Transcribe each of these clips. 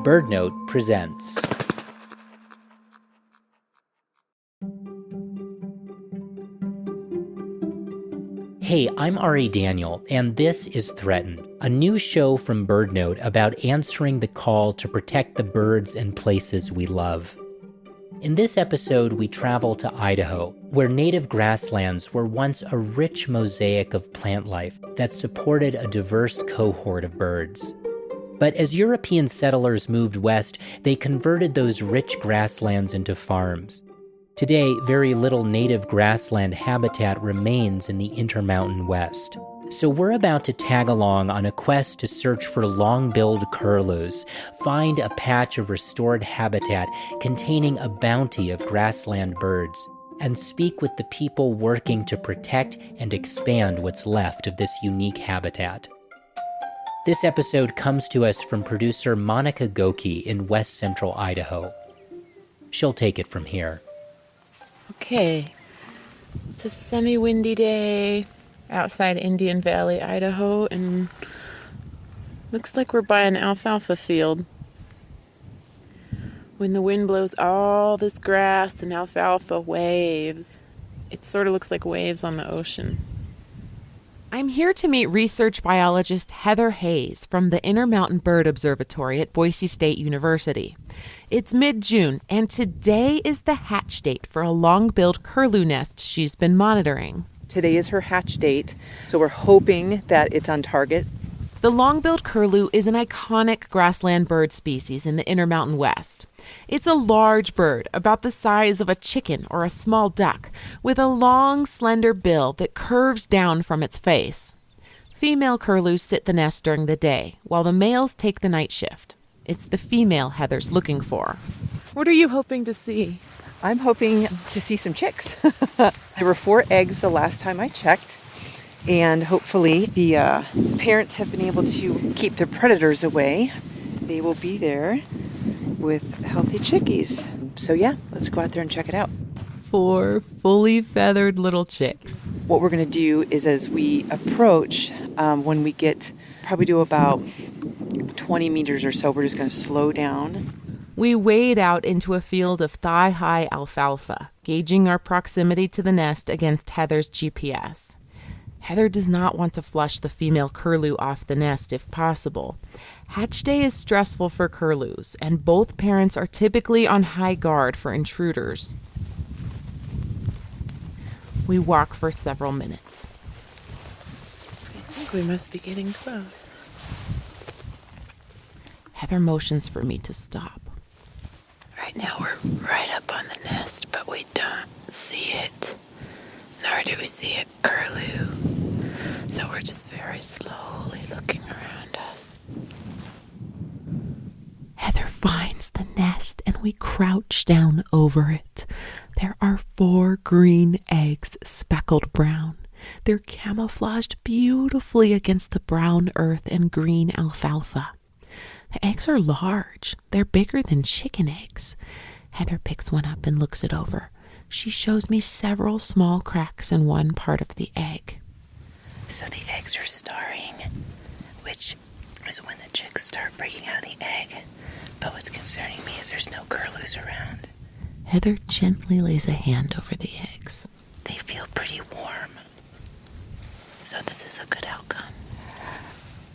BirdNote presents. Hey, I'm Ari Daniel, and this is Threatened, a new show from BirdNote about answering the call to protect the birds and places we love. In this episode, we travel to Idaho, where native grasslands were once a rich mosaic of plant life that supported a diverse cohort of birds. But as European settlers moved west, they converted those rich grasslands into farms. Today, very little native grassland habitat remains in the Intermountain West. So we're about to tag along on a quest to search for long-billed curlews, find a patch of restored habitat containing a bounty of grassland birds, and speak with the people working to protect and expand what's left of this unique habitat. This episode comes to us from producer Monica Goki in west central Idaho. She'll take it from here. Okay, it's a semi-windy day outside Indian Valley, Idaho, and looks like we're by an alfalfa field. When the wind blows all this grass and alfalfa waves, it sort of looks like waves on the ocean. I'm here to meet research biologist Heather Hayes from the Intermountain Bird Observatory at Boise State University. It's mid-June, and today is the hatch date for a long-billed curlew nest she's been monitoring. Today is her hatch date, so we're hoping that it's on target. The long-billed curlew is an iconic grassland bird species in the Intermountain West. It's a large bird, about the size of a chicken or a small duck, with a long, slender bill that curves down from its face. Female curlews sit the nest during the day, while the males take the night shift. It's the female Heather's looking for. What are you hoping to see? I'm hoping to see some chicks. There were 4 eggs the last time I checked, and hopefully the parents have been able to keep the predators away. They will be there with healthy chickies. So yeah, let's go out there and check it out. 4 fully feathered little chicks. What we're going to do is, as we approach, when we get probably to about 20 meters or so, we're just going to slow down. We wade out into a field of thigh-high alfalfa, gauging our proximity to the nest against Heather's GPS. Heather does not want to flush the female curlew off the nest if possible. Hatch day is stressful for curlews, and both parents are typically on high guard for intruders. We walk for several minutes. I think we must be getting close. Heather motions for me to stop. Right now we're right up on the nest, but we don't see it. Nor do we see a curlew. So we're just very slowly looking around us. Heather finds the nest and we crouch down over it. There are 4 green eggs, speckled brown. They're camouflaged beautifully against the brown earth and green alfalfa. The eggs are large. They're bigger than chicken eggs. Heather picks one up and looks it over. She shows me several small cracks in one part of the egg. So the eggs are starring, which is when the chicks start breaking out of the egg. But what's concerning me is there's no curlews around. Heather gently lays a hand over the eggs. They feel pretty warm. So this is a good outcome.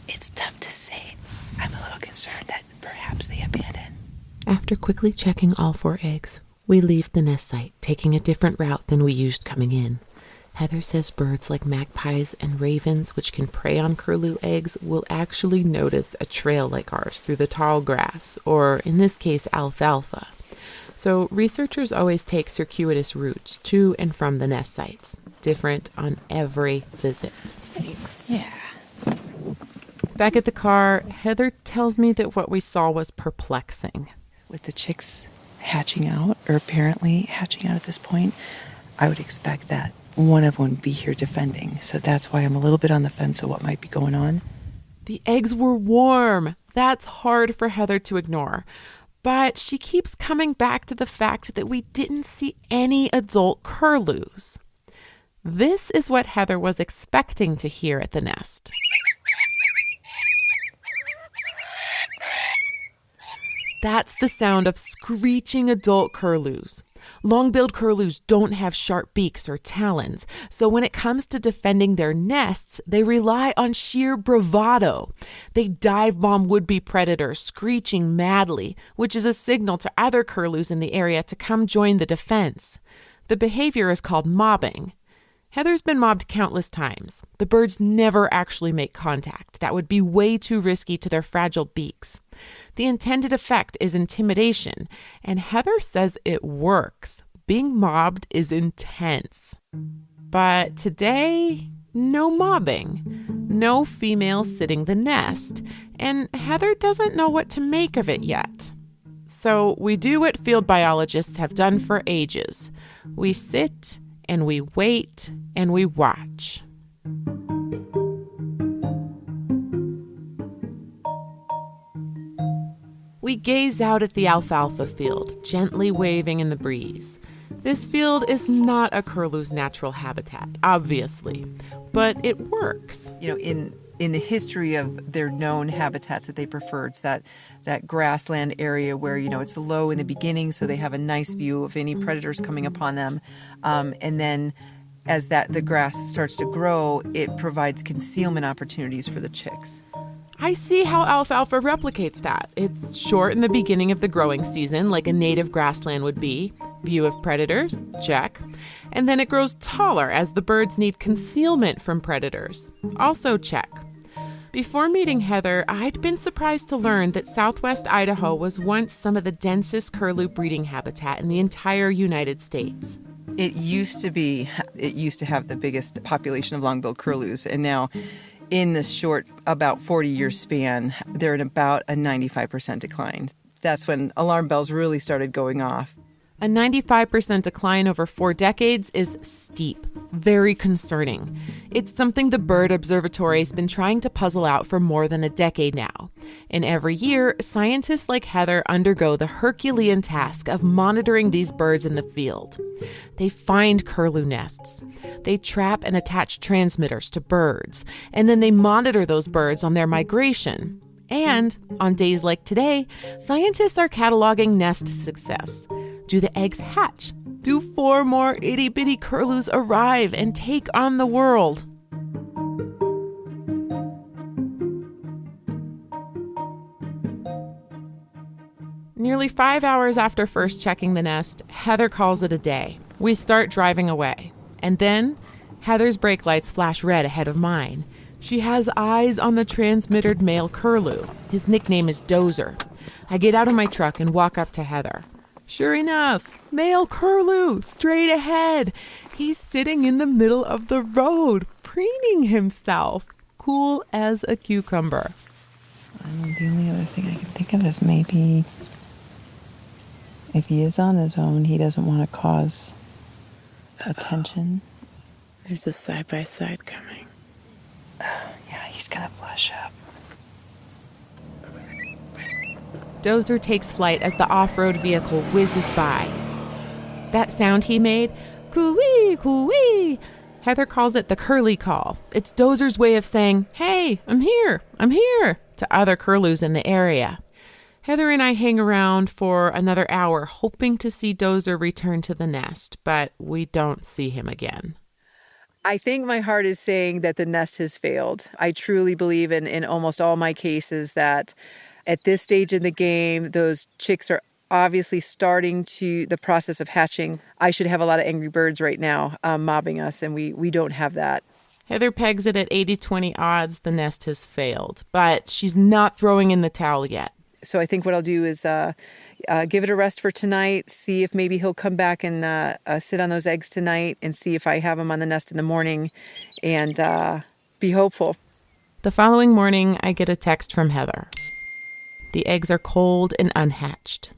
It's tough to say. I'm a little concerned that perhaps they abandoned. After quickly checking all 4 eggs, we leave the nest site, taking a different route than we used coming in. Heather says birds like magpies and ravens, which can prey on curlew eggs, will actually notice a trail like ours through the tall grass, or in this case, alfalfa. So researchers always take circuitous routes to and from the nest sites, different on every visit. Thanks. Yeah. Back at the car, Heather tells me that what we saw was perplexing. With the chicks hatching out, or apparently hatching out at this point, I would expect that one of them would be here defending. So that's why I'm a little bit on the fence of what might be going on. The eggs were warm. That's hard for Heather to ignore. But she keeps coming back to the fact that we didn't see any adult curlews. This is what Heather was expecting to hear at the nest. That's the sound of screeching adult curlews. Long-billed curlews don't have sharp beaks or talons, so when it comes to defending their nests, they rely on sheer bravado. They dive bomb would-be predators, screeching madly, which is a signal to other curlews in the area to come join the defense. The behavior is called mobbing. Heather's been mobbed countless times. The birds never actually make contact. That would be way too risky to their fragile beaks. The intended effect is intimidation, and Heather says it works. Being mobbed is intense. But today, no mobbing. No female sitting the nest, and Heather doesn't know what to make of it yet. So we do what field biologists have done for ages. We sit and we wait and we watch. We gaze out at the alfalfa field, gently waving in the breeze. This field is not a curlew's natural habitat, obviously, but it works. In the history of their known habitats that they prefer, it's that grassland area where, it's low in the beginning, so they have a nice view of any predators coming upon them. And then as the grass starts to grow, it provides concealment opportunities for the chicks. I see how alfalfa replicates that. It's short in the beginning of the growing season, like a native grassland would be. View of predators, check. And then it grows taller as the birds need concealment from predators. Also check. Before meeting Heather, I'd been surprised to learn that southwest Idaho was once some of the densest curlew breeding habitat in the entire United States. It used to have the biggest population of long-billed curlews, and now in this short, about 40-year span, they're in about a 95% decline. That's when alarm bells really started going off. A 95% decline over 4 decades is steep, very concerning. It's something the Bird Observatory has been trying to puzzle out for more than a decade now. And every year, scientists like Heather undergo the Herculean task of monitoring these birds in the field. They find curlew nests. They trap and attach transmitters to birds, and then they monitor those birds on their migration. And on days like today, scientists are cataloging nest success. Do the eggs hatch? Do 4 more itty-bitty curlews arrive and take on the world? Nearly 5 hours after first checking the nest, Heather calls it a day. We start driving away. And then, Heather's brake lights flash red ahead of mine. She has eyes on the transmittered male curlew. His nickname is Dozer. I get out of my truck and walk up to Heather. Sure enough, male curlew, straight ahead. He's sitting in the middle of the road, preening himself, cool as a cucumber. The only other thing I can think of is maybe if he is on his own, he doesn't want to cause attention. There's a side-by-side coming. Yeah, he's going to flash up. Dozer takes flight as the off-road vehicle whizzes by. That sound he made, coo-wee, coo-wee, Heather calls it the curly call. It's Dozer's way of saying, hey, I'm here, to other curlews in the area. Heather and I hang around for another hour, hoping to see Dozer return to the nest, but we don't see him again. I think my heart is saying that the nest has failed. I truly believe in almost all my cases that at this stage in the game, those chicks are obviously starting the process of hatching. I should have a lot of angry birds right now mobbing us, and we don't have that. Heather pegs it at 80-20 odds the nest has failed, but she's not throwing in the towel yet. So I think what I'll do is give it a rest for tonight, see if maybe he'll come back and sit on those eggs tonight and see if I have him on the nest in the morning and be hopeful. The following morning, I get a text from Heather. The eggs are cold and unhatched.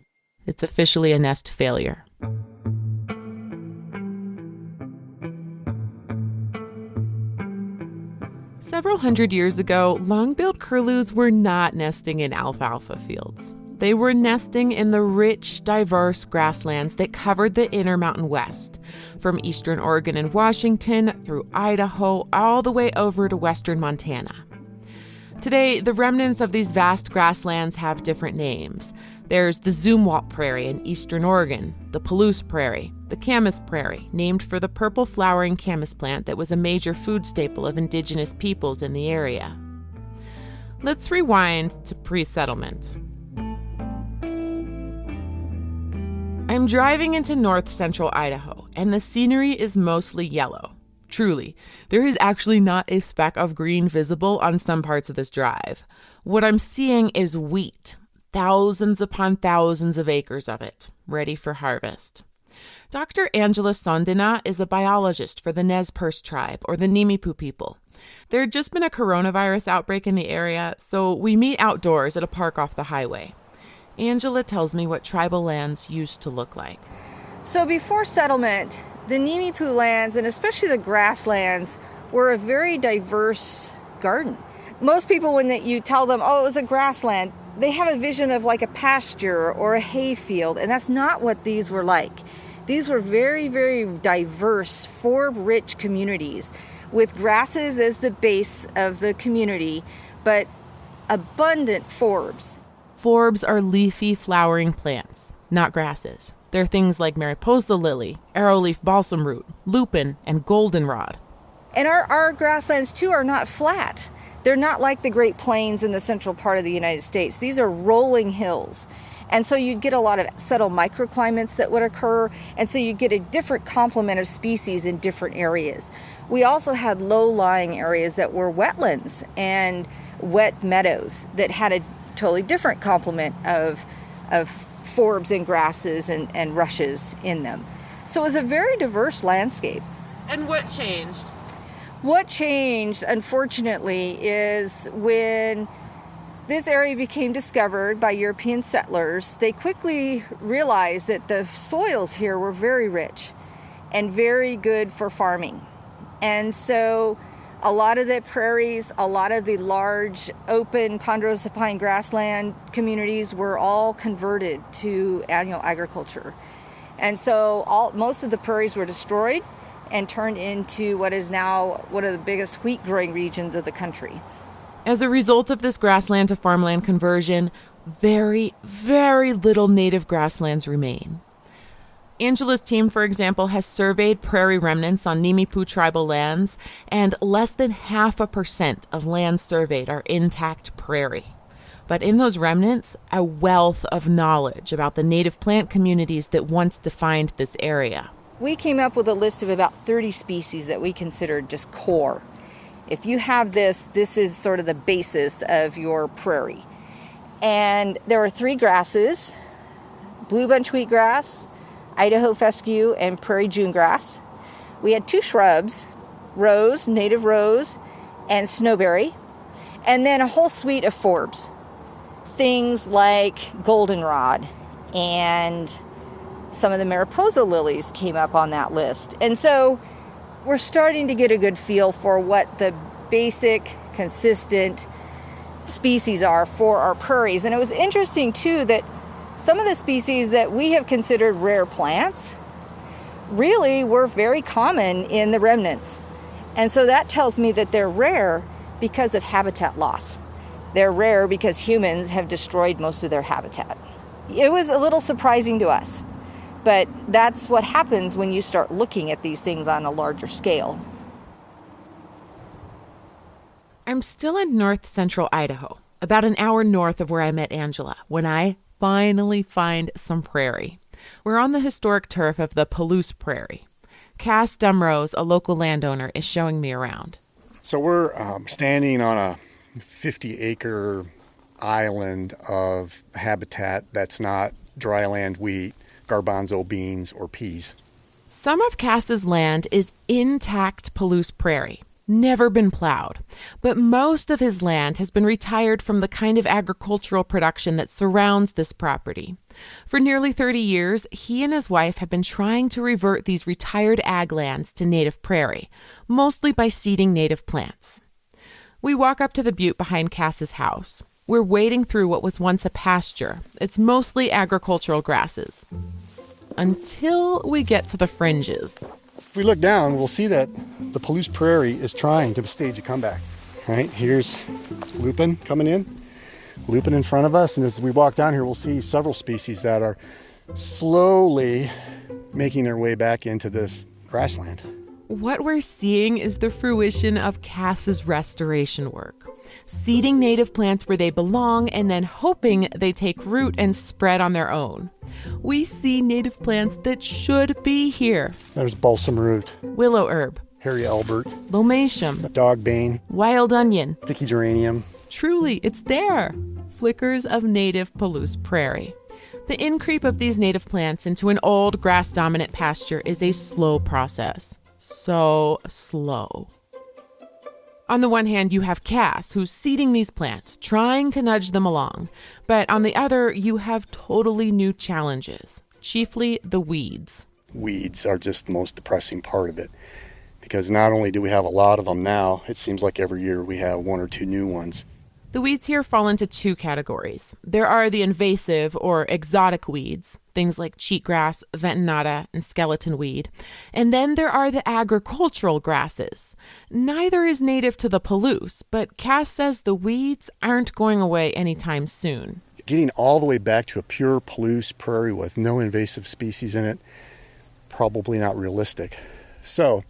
It's officially a nest failure. Several hundred years ago, long-billed curlews were not nesting in alfalfa fields. They were nesting in the rich, diverse grasslands that covered the Intermountain West, from eastern Oregon and Washington through Idaho all the way over to western Montana. Today, the remnants of these vast grasslands have different names. There's the Zumwalt Prairie in eastern Oregon, the Palouse Prairie, the Camas Prairie, named for the purple flowering camas plant that was a major food staple of indigenous peoples in the area. Let's rewind to pre-settlement. I'm driving into north central Idaho, and the scenery is mostly yellow. Truly, there is actually not a speck of green visible on some parts of this drive. What I'm seeing is wheat, thousands upon thousands of acres of it, ready for harvest. Dr. Angela Sondina is a biologist for the Nez Perce Tribe, or the Nimipu people. There had just been a coronavirus outbreak in the area, so we meet outdoors at a park off the highway. Angela tells me what tribal lands used to look like. So before settlement, the Nimipu lands, and especially the grasslands, were a very diverse garden. Most people, when you tell them, oh, it was a grassland, they have a vision of like a pasture or a hay field, and that's not what these were like. These were very, very diverse, forb-rich communities with grasses as the base of the community, but abundant forbs. Forbs are leafy, flowering plants, not grasses. They're things like Mariposa lily, arrowleaf balsam root, lupin, and goldenrod. And our grasslands, too, are not flat. They're not like the Great Plains in the central part of the United States. These are rolling hills. And so you'd get a lot of subtle microclimates that would occur, and so you'd get a different complement of species in different areas. We also had low-lying areas that were wetlands and wet meadows that had a totally different complement of forbs and grasses and rushes in them. So it was a very diverse landscape. And what changed? What changed, unfortunately, is when this area became discovered by European settlers, they quickly realized that the soils here were very rich and very good for farming. And so a lot of the prairies, a lot of the large open ponderosa pine grassland communities were all converted to annual agriculture. And so most of the prairies were destroyed and turned into what is now one of the biggest wheat growing regions of the country. As a result of this grassland to farmland conversion, very, very little native grasslands remain. Angela's team, for example, has surveyed prairie remnants on Nimipu tribal lands, and less than 0.5% of lands surveyed are intact prairie. But in those remnants, a wealth of knowledge about the native plant communities that once defined this area. We came up with a list of about 30 species that we considered just core. If you have this is sort of the basis of your prairie. And there were 3 grasses: blue bunch wheatgrass, Idaho fescue, and prairie June grass. We had 2 shrubs, rose, native rose, and snowberry, and then a whole suite of forbs. Things like goldenrod and some of the Mariposa lilies came up on that list. And so we're starting to get a good feel for what the basic, consistent species are for our prairies. And it was interesting, too, that some of the species that we have considered rare plants really were very common in the remnants. And so that tells me that they're rare because of habitat loss. They're rare because humans have destroyed most of their habitat. It was a little surprising to us, but that's what happens when you start looking at these things on a larger scale. I'm still in north central Idaho, about an hour north of where I met Angela, when I finally find some prairie. We're on the historic turf of the Palouse Prairie. Cass Dumrose, a local landowner, is showing me around. So we're standing on a 50-acre island of habitat that's not dryland wheat, garbanzo beans, or peas. Some of Cass's land is intact Palouse Prairie, never been plowed, but most of his land has been retired from the kind of agricultural production that surrounds this property. For nearly 30 years, he and his wife have been trying to revert these retired ag lands to native prairie, mostly by seeding native plants. We walk up to the butte behind Cass's house. We're wading through what was once a pasture. It's mostly agricultural grasses. Until we get to the fringes. If we look down, we'll see that the Palouse Prairie is trying to stage a comeback. All right, here's lupin coming in. Lupin in front of us, and as we walk down here, we'll see several species that are slowly making their way back into this grassland. What we're seeing is the fruition of Cass's restoration work. Seeding native plants where they belong and then hoping they take root and spread on their own. We see native plants that should be here. There's balsam root, Willow herb, hairy albert, lomatium, dogbane, wild onion. sticky geranium. Truly, it's there. Flickers of native Palouse prairie. The increep of these native plants into an old grass-dominant pasture is a slow process. So slow. On the one hand, you have Cass, who's seeding these plants, trying to nudge them along. But on the other, you have totally new challenges, chiefly the weeds. Weeds are just the most depressing part of it, because not only do we have a lot of them now, it seems like every year we have one or two new ones. The weeds here fall into two categories. There are the invasive or exotic weeds, things like cheatgrass, ventonata, and skeleton weed. And then there are the agricultural grasses. Neither is native to the Palouse, but Cass says the weeds aren't going away anytime soon. Getting all the way back to a pure Palouse prairie with no invasive species in it, probably not realistic. So,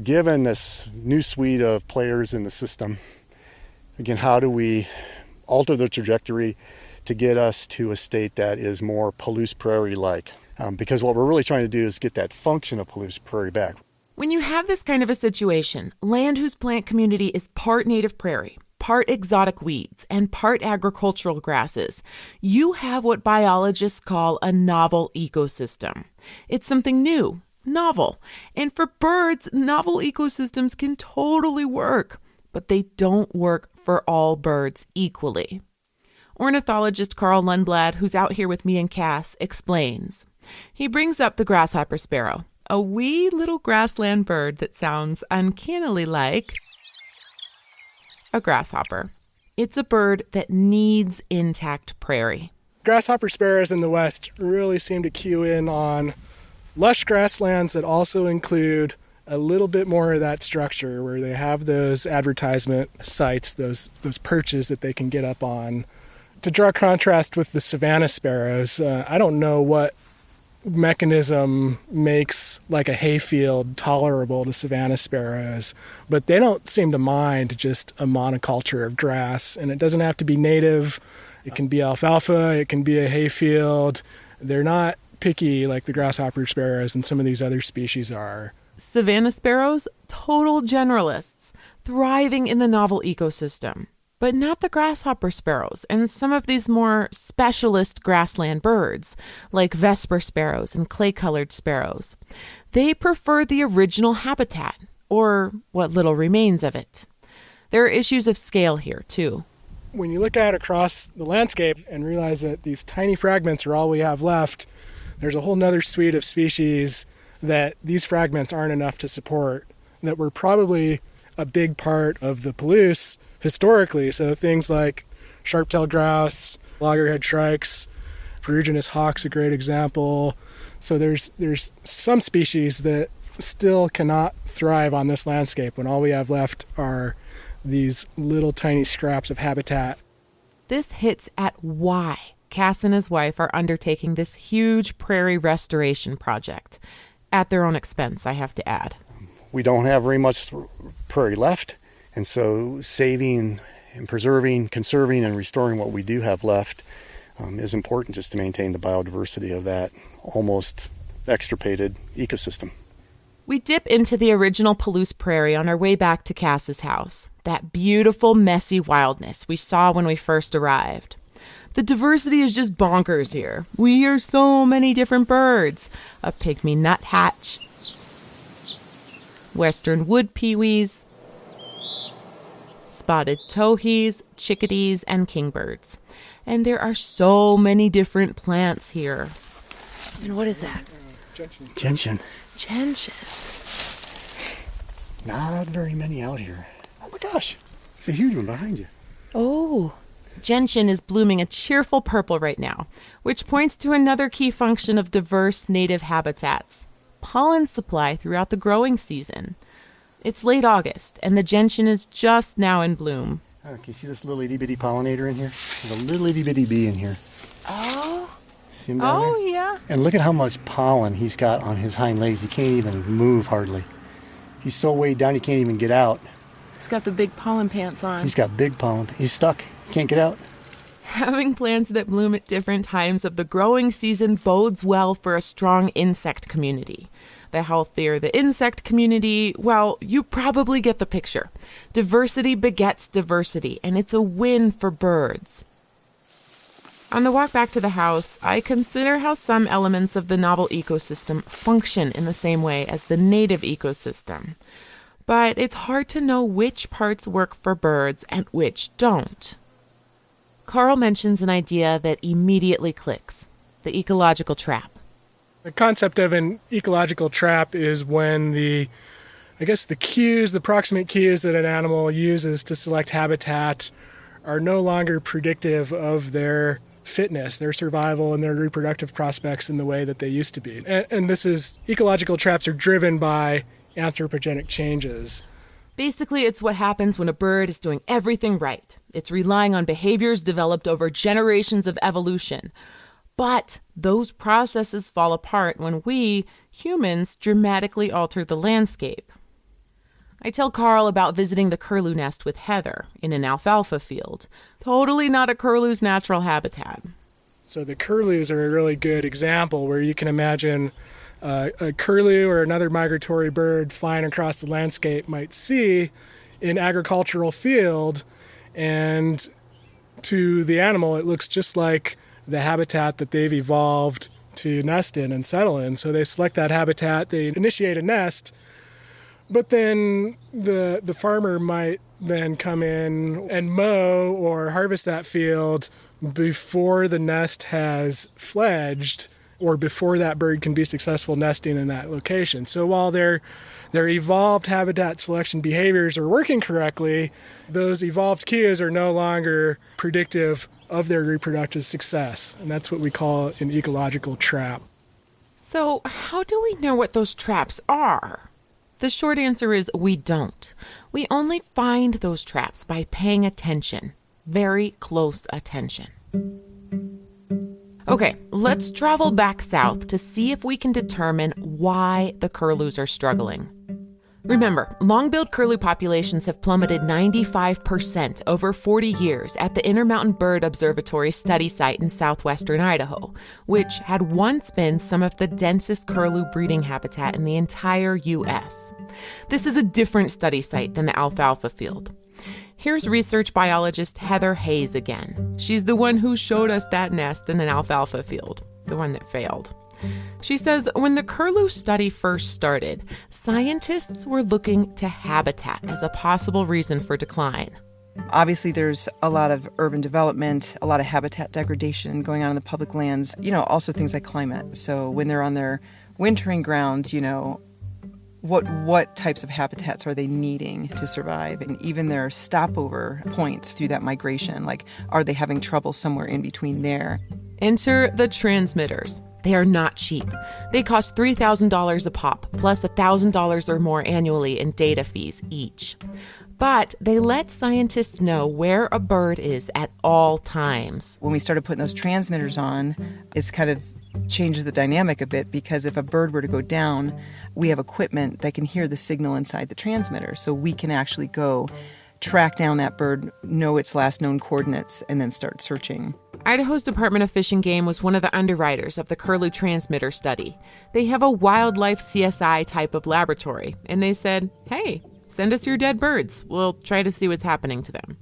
given this new suite of players in the system, again, how do we alter the trajectory to get us to a state that is more Palouse prairie-like? Because what we're really trying to do is get that function of Palouse prairie back. When you have this kind of a situation, land whose plant community is part native prairie, part exotic weeds, and part agricultural grasses, you have what biologists call a novel ecosystem. It's something new, novel. And for birds, novel ecosystems can totally work, but they don't work for all birds equally. Ornithologist Carl Lundblad, who's out here with me and Cass, explains. He brings up the grasshopper sparrow, a wee little grassland bird that sounds uncannily like a grasshopper. It's a bird that needs intact prairie. Grasshopper sparrows in the West really seem to cue in on lush grasslands that also include a little bit more of that structure, where they have those advertisement sites, those perches that they can get up on. To draw contrast with the savanna sparrows, I don't know what mechanism makes like a hayfield tolerable to savanna sparrows, but they don't seem to mind just a monoculture of grass. And it doesn't have to be native. It can be alfalfa, it can be a hayfield. They're not picky like the grasshopper sparrows and some of these other species are. Savanna sparrows, total generalists, thriving in the novel ecosystem. But not the grasshopper sparrows and some of these more specialist grassland birds, like vesper sparrows and clay-colored sparrows. They prefer the original habitat, or what little remains of it. There are issues of scale here, too. When you look at across the landscape and realize that these tiny fragments are all we have left, there's a whole nother suite of species that these fragments aren't enough to support, that were probably a big part of the Palouse historically. So things like sharp-tailed grouse, loggerhead shrikes, ferruginous hawk's a great example. So there's some species that still cannot thrive on this landscape when all we have left are these little tiny scraps of habitat. This hits at why Cass and his wife are undertaking this huge prairie restoration project. At their own expense, I have to add. We don't have very much prairie left, and so saving and preserving, conserving, and restoring what we do have left is important just to maintain the biodiversity of that almost extirpated ecosystem. We dip into the original Palouse prairie on our way back to Cass's house, that beautiful, messy wildness we saw when we first arrived. The diversity is just bonkers here. We hear so many different birds. A pygmy nuthatch, western wood peewees, spotted towhees, chickadees, and kingbirds. And there are so many different plants here. And what is that? Gentian. Gentian. Not very many out here. Oh my gosh, it's a huge one behind you. Oh. Gentian is blooming a cheerful purple right now, which points to another key function of diverse native habitats: pollen supply throughout the growing season. It's late August, and the gentian is just now in bloom. Can you see this little itty-bitty pollinator in here? There's a little itty-bitty bee in here. Oh. See him down there? Yeah. And look at how much pollen he's got on his hind legs. He can't even move hardly. He's so weighed down he can't even get out. He's got the big pollen pants on. He's got big pollen. He's stuck. He can't get out. Having plants that bloom at different times of the growing season bodes well for a strong insect community. The healthier the insect community, well, you probably get the picture. Diversity begets diversity, and it's a win for birds. On the walk back to the house, I consider how some elements of the novel ecosystem function in the same way as the native ecosystem. But it's hard to know which parts work for birds and which don't. Carl mentions an idea that immediately clicks: the ecological trap. The concept of an ecological trap is when the proximate cues that an animal uses to select habitat are no longer predictive of their fitness, their survival, and their reproductive prospects in the way that they used to be. And ecological traps are driven by anthropogenic changes. Basically, it's what happens when a bird is doing everything right. It's relying on behaviors developed over generations of evolution. But those processes fall apart when we, humans, dramatically alter the landscape. I tell Carl about visiting the curlew nest with Heather in an alfalfa field. Totally not a curlew's natural habitat. So the curlews are a really good example where you can imagine a curlew or another migratory bird flying across the landscape might see an agricultural field, and to the animal it looks just like the habitat that they've evolved to nest in and settle in. So they select that habitat, they initiate a nest, but then the farmer might then come in and mow or harvest that field before the nest has fledged or before that bird can be successful nesting in that location. So while their evolved habitat selection behaviors are working correctly, those evolved cues are no longer predictive of their reproductive success. And that's what we call an ecological trap. So how do we know what those traps are? The short answer is we don't. We only find those traps by paying attention, very close attention. Okay, let's travel back south to see if we can determine why the curlews are struggling. Remember, long-billed curlew populations have plummeted 95% over 40 years at the Intermountain Bird Observatory study site in southwestern Idaho, which had once been some of the densest curlew breeding habitat in the entire U.S. This is a different study site than the alfalfa field. Here's research biologist Heather Hayes again. She's the one who showed us that nest in an alfalfa field, the one that failed. She says when the curlew study first started, scientists were looking to habitat as a possible reason for decline. Obviously, there's a lot of urban development, a lot of habitat degradation going on in the public lands, also things like climate. So when they're on their wintering grounds, what types of habitats are they needing to survive? And even their stopover points through that migration, like are they having trouble somewhere in between there? Enter the transmitters. They are not cheap. They cost $3,000 a pop, plus $1,000 or more annually in data fees each. But they let scientists know where a bird is at all times. When we started putting those transmitters on, it's kind of changes the dynamic a bit, because if a bird were to go down, we have equipment that can hear the signal inside the transmitter. So we can actually go track down that bird, know its last known coordinates, and then start searching. Idaho's Department of Fish and Game was one of the underwriters of the curlew transmitter study. They have a wildlife CSI type of laboratory, and they said, hey, send us your dead birds. We'll try to see what's happening to them.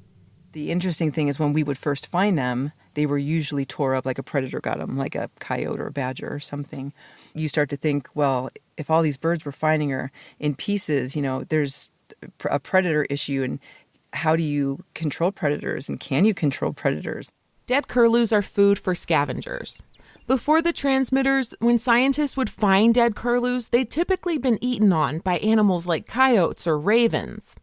The interesting thing is when we would first find them, they were usually tore up like a predator got them, like a coyote or a badger or something. You start to think, well, if all these birds we're finding are in pieces, there's a predator issue, and how do you control predators, and can you control predators? Dead curlews are food for scavengers. Before the transmitters, when scientists would find dead curlews, they'd typically been eaten on by animals like coyotes or ravens.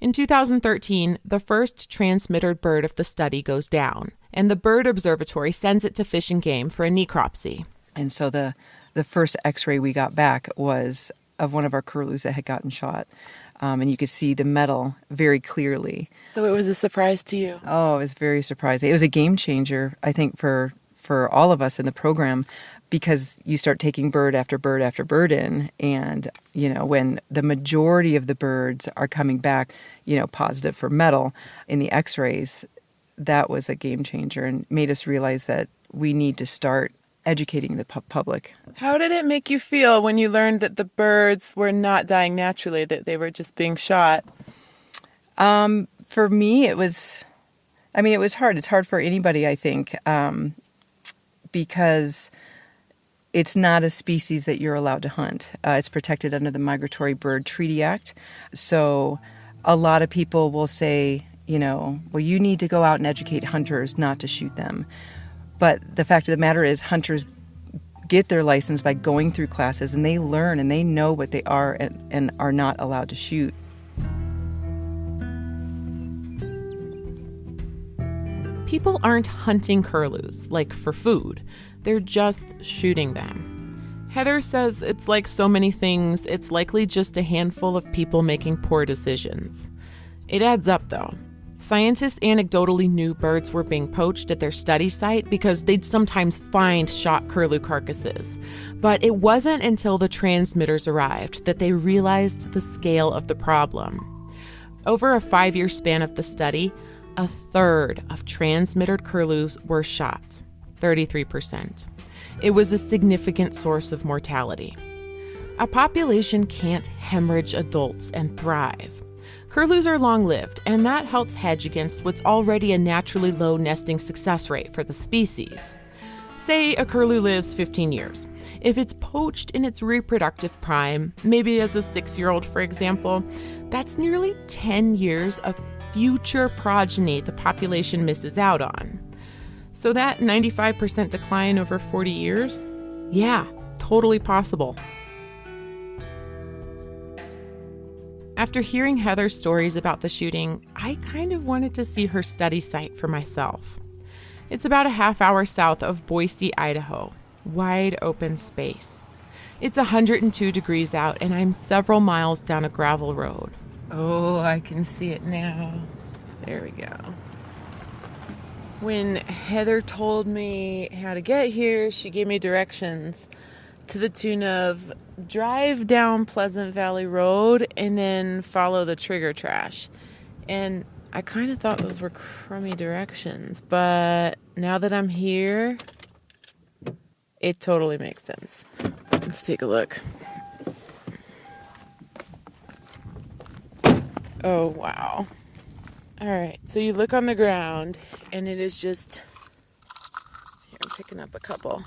In 2013, the first transmitted bird of the study goes down, and the Bird Observatory sends it to Fish and Game for a necropsy. And so the first x-ray we got back was of one of our curlews that had gotten shot. and you could see the metal very clearly. So it was a surprise to you? Oh, it was very surprising. It was a game changer, I think, for all of us in the program, because you start taking bird after bird after bird in, and, when the majority of the birds are coming back, positive for metal in the x-rays, that was a game changer and made us realize that we need to start educating the public. How did it make you feel when you learned that the birds were not dying naturally, that they were just being shot? For me, it was hard. It's hard for anybody, I think, because it's not a species that you're allowed to hunt. It's protected under the Migratory Bird Treaty Act. So a lot of people will say, well, you need to go out and educate hunters not to shoot them. But the fact of the matter is, hunters get their license by going through classes, and they learn and they know what they are and are not allowed to shoot. People aren't hunting curlews, like for food. They're just shooting them. Heather says it's like so many things, it's likely just a handful of people making poor decisions. It adds up, though. Scientists anecdotally knew birds were being poached at their study site because they'd sometimes find shot curlew carcasses. But it wasn't until the transmitters arrived that they realized the scale of the problem. Over a 5-year span of the study, a third of transmitted curlews were shot, 33%. It was a significant source of mortality. A population can't hemorrhage adults and thrive. Curlews are long-lived, and that helps hedge against what's already a naturally low nesting success rate for the species. Say a curlew lives 15 years. If it's poached in its reproductive prime, maybe as a 6-year-old, for example, that's nearly 10 years of future progeny the population misses out on. So that 95% decline over 40 years? Yeah, totally possible. After hearing Heather's stories about the shooting, I kind of wanted to see her study site for myself. It's about a half-hour south of Boise, Idaho. Wide open space. It's 102 degrees out, and I'm several miles down a gravel road. Oh, I can see it now. There we go. When Heather told me how to get here, she gave me directions to the tune of drive down Pleasant Valley Road and then follow the trigger trash. And I kind of thought those were crummy directions, but now that I'm here, it totally makes sense. Let's take a look. Oh, wow. All right, so you look on the ground, and it is just, here, I'm picking up a couple,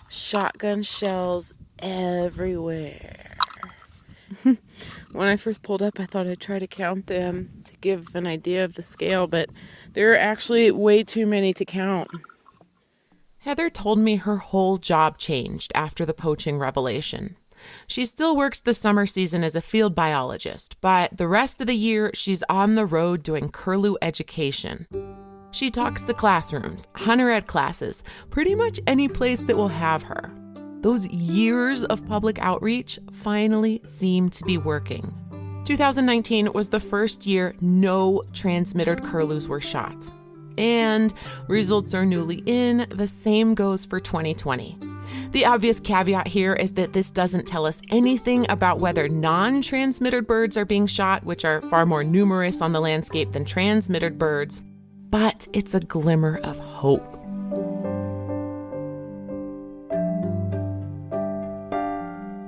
shotgun shells everywhere. When I first pulled up, I thought I'd try to count them to give an idea of the scale, but there are actually way too many to count. Heather told me her whole job changed after the poaching revelation. She still works the summer season as a field biologist, but the rest of the year she's on the road doing curlew education. She talks to classrooms, hunter ed classes, pretty much any place that will have her. Those years of public outreach finally seem to be working. 2019 was the first year no transmitted curlews were shot. And results are newly in. The same goes for 2020. The obvious caveat here is that this doesn't tell us anything about whether non-transmitted birds are being shot, which are far more numerous on the landscape than transmitted birds, but it's a glimmer of hope.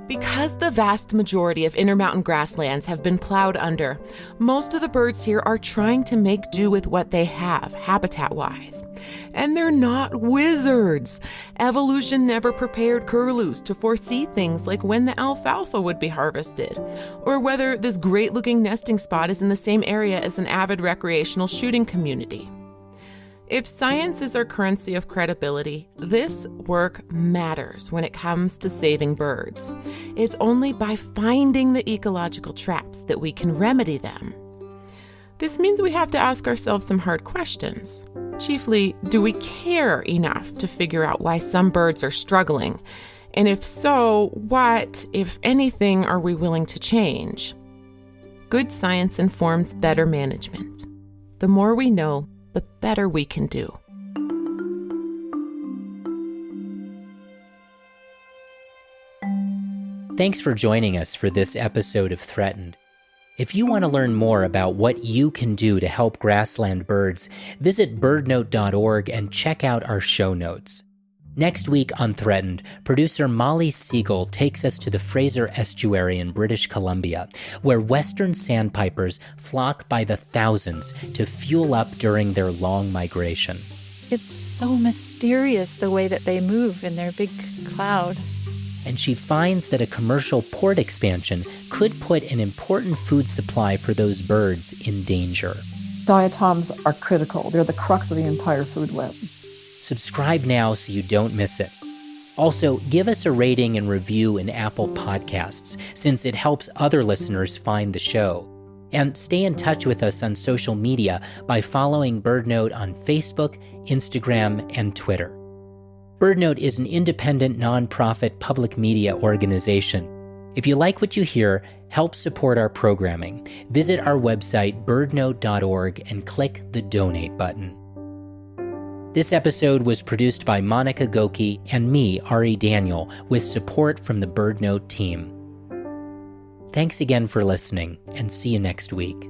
Because the vast majority of Intermountain grasslands have been plowed under, most of the birds here are trying to make do with what they have, habitat-wise. And they're not wizards. Evolution never prepared curlews to foresee things like when the alfalfa would be harvested, or whether this great-looking nesting spot is in the same area as an avid recreational shooting community. If science is our currency of credibility, this work matters when it comes to saving birds. It's only by finding the ecological traps that we can remedy them. This means we have to ask ourselves some hard questions. Chiefly, do we care enough to figure out why some birds are struggling? And if so, what, if anything, are we willing to change? Good science informs better management. The more we know, the better we can do. Thanks for joining us for this episode of Threatened. If you want to learn more about what you can do to help grassland birds, visit birdnote.org and check out our show notes. Next week on Threatened, producer Molly Siegel takes us to the Fraser Estuary in British Columbia, where western sandpipers flock by the thousands to fuel up during their long migration. It's so mysterious the way that they move in their big cloud. And she finds that a commercial port expansion could put an important food supply for those birds in danger. Diatoms are critical. They're the crux of the entire food web. Subscribe now so you don't miss it. Also, give us a rating and review in Apple Podcasts, since it helps other listeners find the show. And stay in touch with us on social media by following BirdNote on Facebook, Instagram, and Twitter. BirdNote is an independent, nonprofit public media organization. If you like what you hear, help support our programming. Visit our website, birdnote.org, and click the donate button. This episode was produced by Monica Goki and me, Ari Daniel, with support from the BirdNote team. Thanks again for listening, and see you next week.